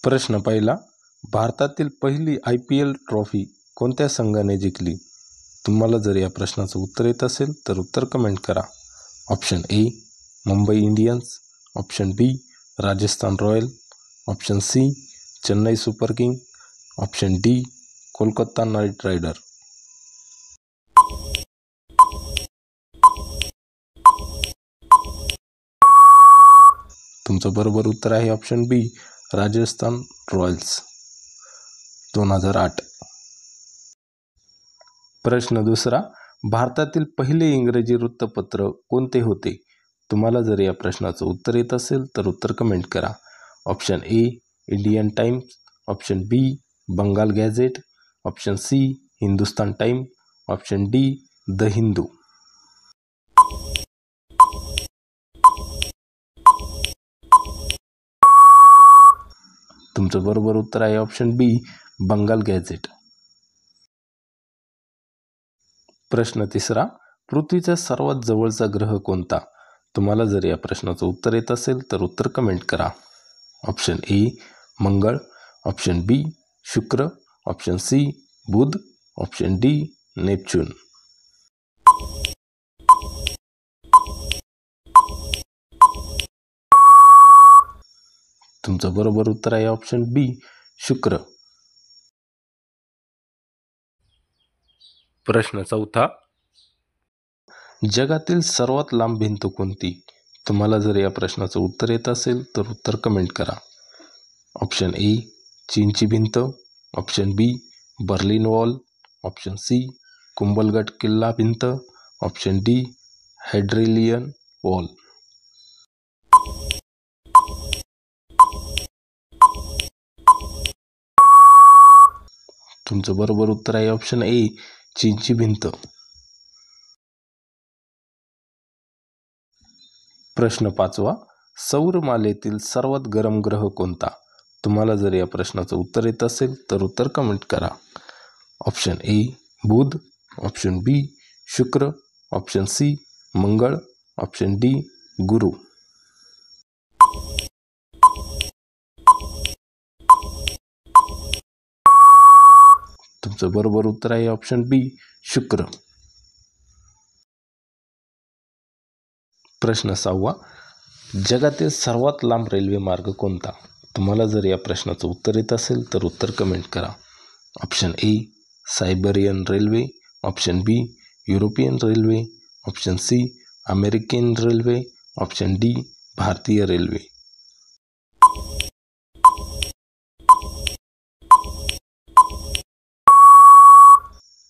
प्रश्न पहिला, भारतातील पहिली IPL ट्रॉफी कोणत्या संघाने जिंकली? तुम्हाला जर या प्रश्नाचं उत्तर येत असेल तर उत्तर कमेंट करा. Option A Mumbai Indians, option B Rajasthan Royal, option C Chennai Super King, option D Kolkata Knight Rider. तुमचं बरोबर उत्तर आहे ऑप्शन बी राजस्थान रॉयल्स 2008. प्रश्न दुसरा, भारतातील पहिले इंग्रजी वृत्तपत्र कोणते होते? तुम्हाला जर या प्रश्नाचं उत्तर येत असेल तर उत्तर कमेंट करा. Option A Indian Times, option B Bengal Gazette, option C Hindustan Time, option D the Hindu. तुमचं बरोबर उत्तर आहे ऑप्शन बी बंगाल गॅझेट. प्रश्न तिसरा, पृथ्वीचा सर्वात जवळचा ग्रह कोणता? तुम्हाला जर या प्रश्नाचं उत्तर येत असेल तर उत्तर कमेंट करा. ऑप्शन ए मंगळ, ऑप्शन बी शुक्र, ऑप्शन सी बुध, ऑप्शन डी नेपच्यून. तुमचं बरोबर उत्तर आहे ऑप्शन बी शुक्र. प्रश्न चौथा, जगातील सर्वात लांब भिंत कोणती? तुम्हाला जर या प्रश्नाचं उत्तर येत असेल तर उत्तर कमेंट करा. ऑप्शन ए चीनची भिंत, option B Berlin wall, option C Kumbhalgarh किल्ला भिंत, ऑप्शन डी हेड्रेलियन वॉल. तुमचं बरोबर उत्तर आहे ऑप्शन ए चीनची भिंत. प्रश्न पाचवा, सौरमालेतील सर्वात गरम ग्रह कोणता? तुम्हाला जर या प्रश्नाचं उत्तर येत असेल तर उत्तर कमेंट करा. ऑप्शन ए बुध, ऑप्शन बी शुक्र, ऑप्शन सी मंगळ, ऑप्शन डी गुरु. तुमचं बरोबर उत्तर आहे ऑप्शन बी शुक्र. प्रश्न सहावा, जगातील सर्वात लांब रेल्वे मार्ग कोणता? तुम्हाला जर या प्रश्नाचं उत्तर येत असेल तर उत्तर कमेंट करा. Option A Siberian railway, option B European railway, option C American railway, option D भारतीय रेल्वे.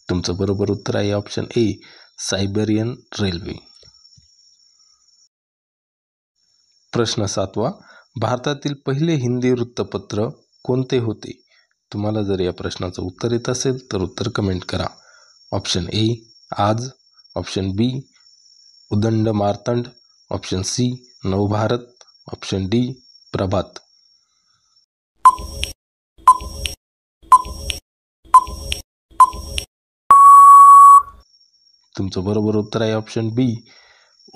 तुमचं बरोबर उत्तर आहे ऑप्शन ए सायबेरियन रेल्वे. प्रश्न सातवा, भारतातील पहिले हिंदी वृत्तपत्र कोणते होते? तुम्हाला जर या प्रश्नाचं उत्तर येत असेल तर उत्तर कमेंट करा. ऑप्शन ए आज, ऑप्शन बी उदंड मार्तंड, ऑप्शन सी नवभारत, ऑप्शन डी प्रभात. तुमचं बरोबर उत्तर आहे ऑप्शन बी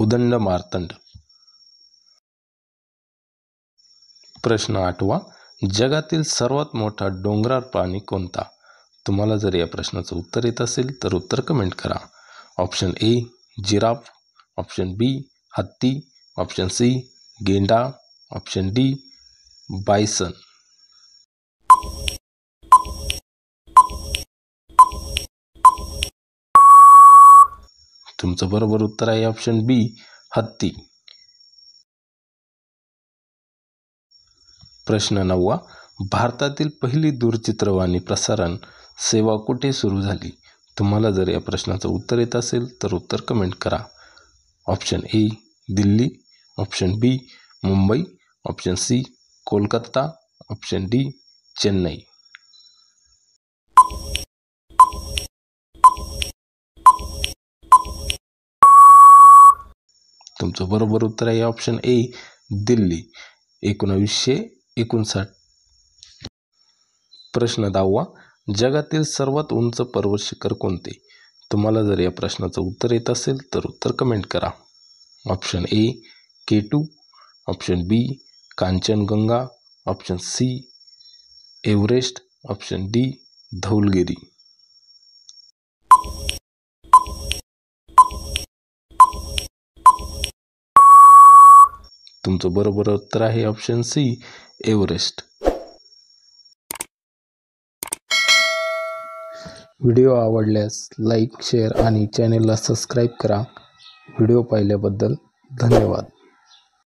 उदंड मार्तंड. प्रश्न आठवा, जगातील सर्वात मोठा डोंगराळ प्राणी कोणता? तुम्हाला जर या प्रश्नाचं उत्तर येत असेल तर उत्तर कमेंट करा. ऑप्शन ए जिराफ, ऑप्शन बी हत्ती, ऑप्शन सी गेंडा, ऑप्शन डी बायसन. तुमचं बरोबर उत्तर आहे ऑप्शन बी हत्ती. प्रश्न नववा, भारतातील पहिली दूरचित्रवाणी प्रसारण सेवा कुठे सुरू झाली? तुम्हाला जर या प्रश्नाचं उत्तर येत असेल तर उत्तर कमेंट करा. Option A Delhi, option B Mumbai, option C Kolkata, option D Chennai. तुमचं बरोबर उत्तर आहे ऑप्शन ए दिल्ली 1959. प्रश्न 10वा, जगातील सर्वात उंच पर्वत शिखर कोणते? तुम्हाला जर या प्रश्नाचं उत्तर येत असेल तर उत्तर कमेंट करा. Option A K2, option B Kanchenjunga, option C Everest, option D Dhaulagiri. तुमचं बरोबर उत्तर आहे ऑप्शन सी एव्हरेस्ट. व्हिडिओ आवडल्यास लाईक, शेअर आणि चॅनेलला सबस्क्राईब करा. व्हिडिओ पाहिल्याबद्दल धन्यवाद.